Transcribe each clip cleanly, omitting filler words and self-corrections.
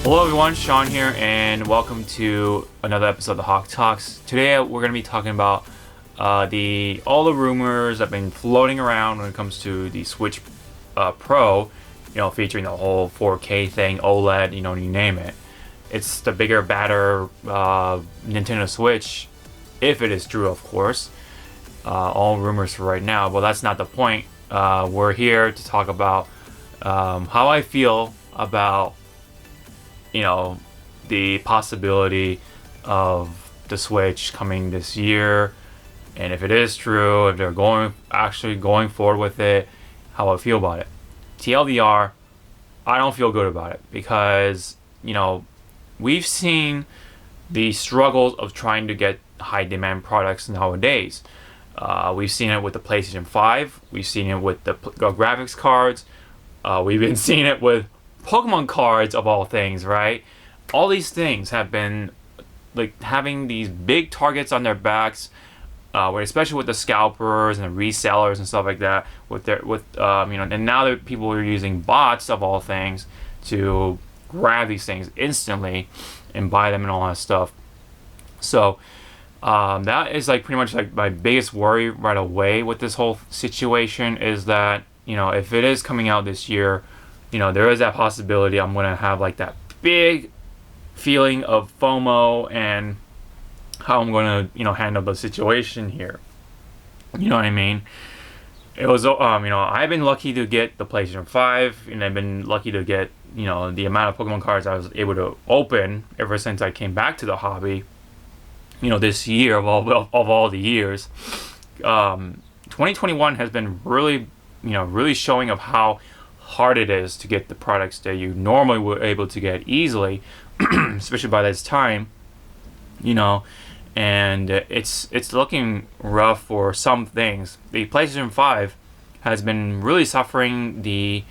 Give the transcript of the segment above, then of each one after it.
Hello everyone, Sean here, and welcome to another episode of the Hawke Talks. Today we're going to be talking about all the rumors that have been floating around when it comes to the Switch Pro, featuring the whole 4K thing, OLED, you name it. It's the bigger, badder Nintendo Switch, if it is true, of course. All rumors for right now, but that's not the point. We're here to talk about how I feel about the possibility of the Switch coming this year, and if it is true, if they're actually going forward with it, how I feel about it. TLDR, I don't feel good about it because we've seen the struggles of trying to get high demand products nowadays. We've seen it with the PlayStation 5. We've seen it with the graphics cards. We've been seeing it with Pokemon cards, of all things, right? All these things have been like having these big targets on their backs, especially with the scalpers and the resellers and stuff like that. And now that people are using bots, of all things, to grab these things instantly and buy them and all that stuff. So that is pretty much my biggest worry right away with this whole situation is that if it is coming out this year, there is that possibility I'm going to have that big feeling of FOMO and how I'm going to, handle the situation here. You know what I mean? It was, I've been lucky to get the PlayStation 5, and I've been lucky to get, the amount of Pokemon cards I was able to open ever since I came back to the hobby, this year of all the years. 2021 has been really, really showing of how hard it is to get the products that you normally were able to get easily, especially by this time, and it's looking rough for some things. The PlayStation 5 has been really suffering the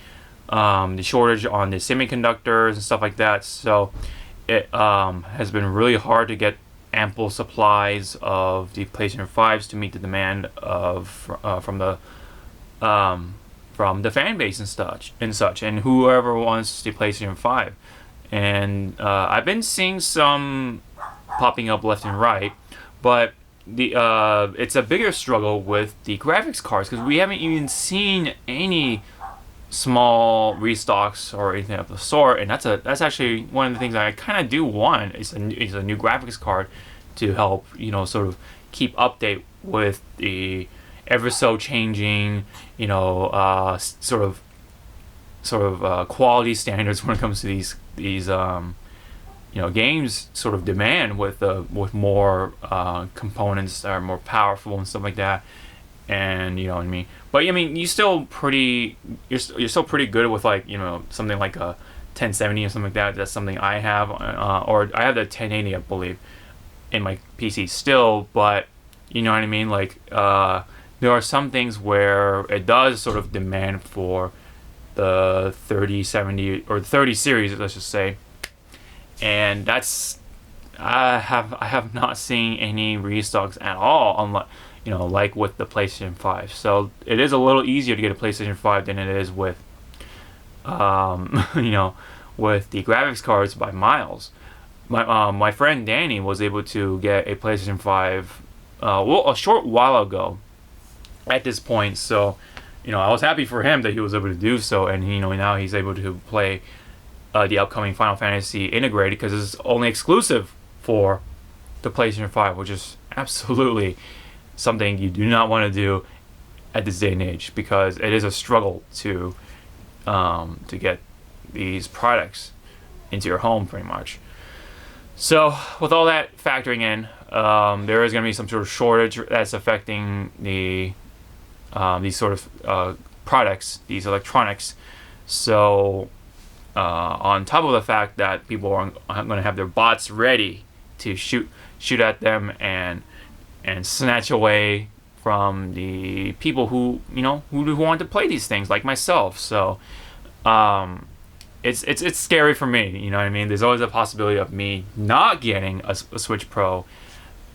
shortage on the semiconductors and stuff like that, so it has been really hard to get ample supplies of the PlayStation 5s to meet the demand from the fan base and such, and whoever wants the PlayStation 5. And I've been seeing some popping up left and right, but it's a bigger struggle with the graphics cards because we haven't even seen any small restocks or anything of the sort, and that's actually one of the things I kind of do want is a new graphics card to help sort of keep update with the ever so changing sort of quality standards when it comes to these games sort of demand with more components that are more powerful and stuff like that, and you know what I mean. But you're still pretty good with something like a 1070 or something like that. That's something I have, or I have the 1080 I believe in my PC still, but you know what I mean. There are some things where it does sort of demand for the 3070 or the 30 series, let's just say, and I have not seen any restocks at all, unlike like with the PlayStation 5. So it is a little easier to get a PlayStation 5 than it is with with the graphics cards by miles. My friend Danny was able to get a PlayStation 5 a short while ago at this point, so I was happy for him that he was able to do so, and now he's able to play the upcoming Final Fantasy integrated because it's only exclusive for the PlayStation 5, which is absolutely something you do not want to do at this day and age because it is a struggle to get these products into your home pretty much. So with all that factoring in, there is going to be some sort of shortage that's affecting these sort of products, these electronics. So on top of the fact that people are going to have their bots ready to shoot at them and snatch away from the people who want to play these things, like myself. So it's scary for me. You know what I mean? There's always a possibility of me not getting a Switch Pro.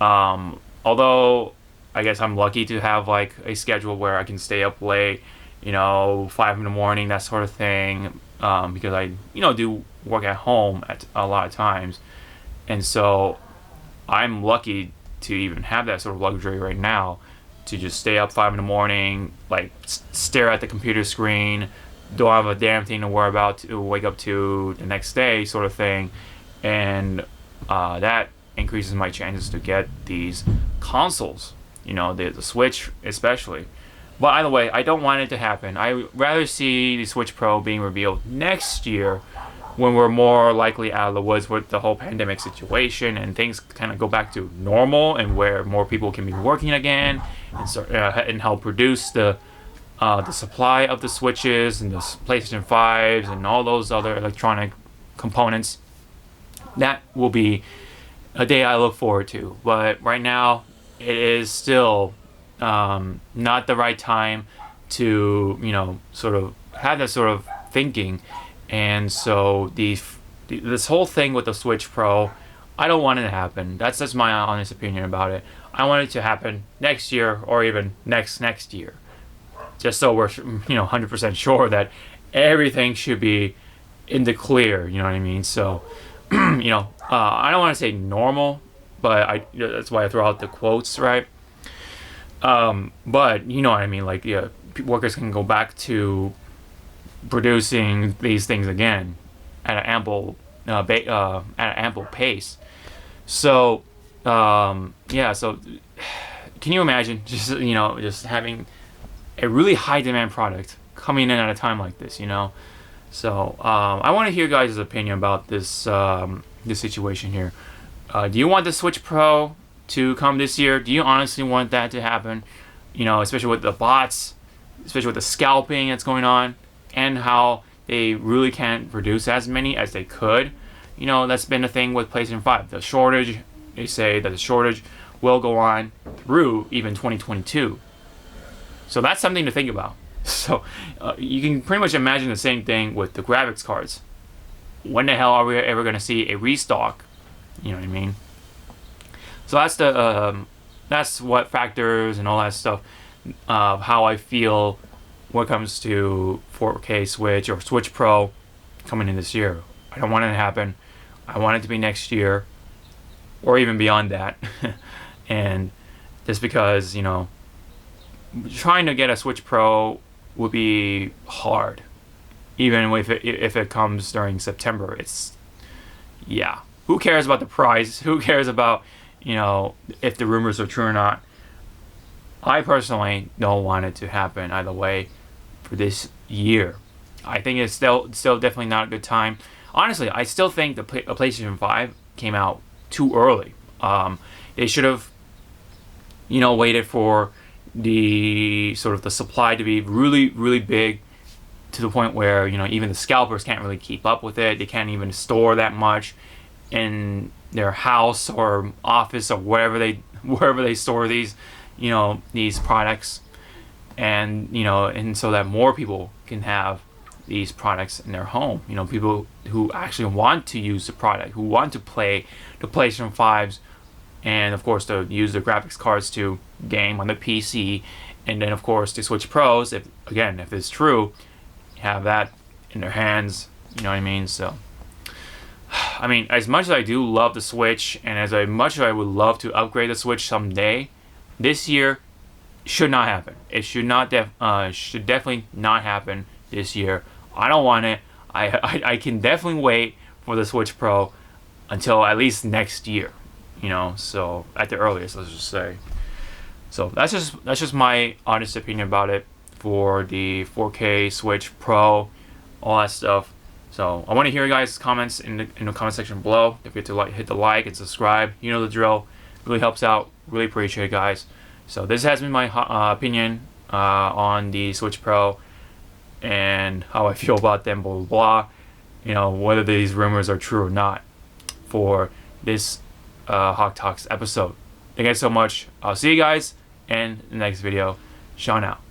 Although I guess I'm lucky to have like a schedule where I can stay up late, 5 in the morning, that sort of thing. because I do work at home at a lot of times, and so I'm lucky to even have that sort of luxury right now, to just stay up 5 in the morning, like stare at the computer screen, don't have a damn thing to worry about to wake up to the next day, sort of thing, and that increases my chances to get these consoles. The Switch especially. But either way, I don't want it to happen. I rather see the Switch Pro being revealed next year, when we're more likely out of the woods with the whole pandemic situation and things kind of go back to normal, and where more people can be working again, and help produce the supply of the Switches and the PlayStation 5s and all those other electronic components. That will be a day I look forward to. But right now, it is still not the right time to sort of have that sort of thinking. And so this whole thing with the Switch Pro, I don't want it to happen. That's just my honest opinion about it. I want it to happen next year, or even next year, just so we're 100% sure that everything should be in the clear. You know what I mean? So I don't want to say normal, but that's why I throw out the quotes, right? But you know what I mean, like, yeah, workers can go back to producing these things again at an ample pace. So yeah, so can you imagine just having a really high demand product coming in at a time like this? So I want to hear guys' opinion about this situation here. Do you want the Switch Pro to come this year? Do you honestly want that to happen? Especially with the bots, especially with the scalping that's going on, and how they really can't produce as many as they could. That's been the thing with PlayStation 5. The shortage, they say that the shortage will go on through even 2022. So that's something to think about. So you can pretty much imagine the same thing with the graphics cards. When the hell are we ever going to see a restock? You know what I mean? So that's what factors and all that stuff of how I feel when it comes to 4K Switch or Switch Pro coming in this year. I don't want it to happen. I want it to be next year, or even beyond that. And just because trying to get a Switch Pro would be hard, even if it comes during September. Who cares about the price? Who cares about if the rumors are true or not? I personally don't want it to happen either way for this year. I think it's still definitely not a good time. Honestly, I still think the PlayStation 5 came out too early. They should have waited for the sort of the supply to be really, really big, to the point where even the scalpers can't really keep up with it. They can't even store that much in their house or office or wherever they store these these products, and so that more people can have these products in their home. People who actually want to use the product, who want to play the PlayStation 5s, and of course to use the graphics cards to game on the PC, and then of course the Switch Pros, if it's true, have that in their hands. You know what I mean? So I mean, as much as I do love the Switch, and as much as I would love to upgrade the Switch someday, this year should not happen. It should definitely not happen this year. I don't want it. I can definitely wait for the Switch Pro until at least next year. So at the earliest, let's just say. So that's just my honest opinion about it for the 4K Switch Pro, all that stuff. So I want to hear you guys' comments in the comment section below. If you hit the like and subscribe, you know the drill. Really helps out. Really appreciate it, guys. So this has been my opinion on the Switch Pro and how I feel about them, blah blah blah. Whether these rumors are true or not for this Hawke Talks episode. Thank you guys so much. I'll see you guys in the next video. Sean out.